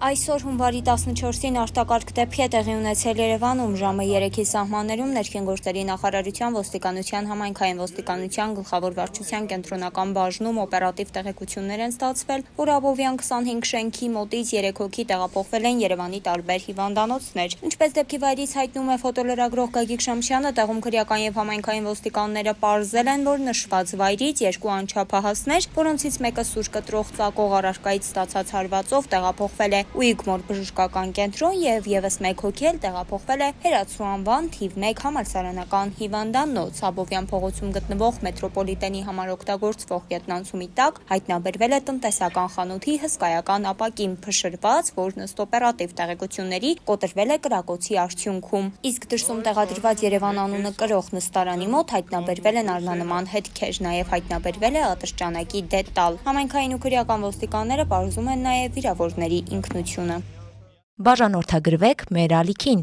Այսօր հունվարի 14-ին արտակարգ դեպք է տեղի ունեցել Երևանում ժամը 3-ի սահմաններում ներքին գործերի նախարարության ոստիկանության համայնքային ոստիկանության գլխավոր վարչության կենտրոնական բաժնում օպերատիվ տեղեկություններ են ստացվել, որ Աբովյան 25 շենքի մոտից 3 հոգի տեղափոխվել են Երևանի տարբեր հիվանդանոցներ։ Ինչպես դեպքի վայրից հայտնում է ֆոտոլրագրող Գագիկ Շամշյանը, տեղում քրեական եւ համայնքային ոստիկանները պարզել են, որ նշված վայրից երկու անչափահասներ, որոնցից մեկը սուր կտրող ծակող առարկայից ստացած հարվածով տեղափոխվել է Ուիգմոր բժշկական կենտրոն եւ եւս մեկ հոգի էլ տեղափոխվել է Հերացու անվան թիվ 1 համալսարանական հիվանդանոց։ Աբովյան փողոցում գտնվող մետրոպոլիտենի համար օգտագործվող գետնանցումի տակ հայտնաբերվել է տնտեսական խանութի հսկայական ապակին փշրված, որն ըստ օպերատիվ տեղեկությունների կոտրվել է կրակոցի արդյունքում։ Իսկ դրսում տեղադրված Երևան անունը կրող նստարանի մոտ հայտնաբերվել են առնանման հետքեր, նաեւ հայտնաբերվել է ատրճանակի դետալ։ Համայնքային ու քրեական ոստիկանները պարզում են նաեւ վիրավորների ինքնությունը։ Բաժանորդագրվեք մեր ալիքին։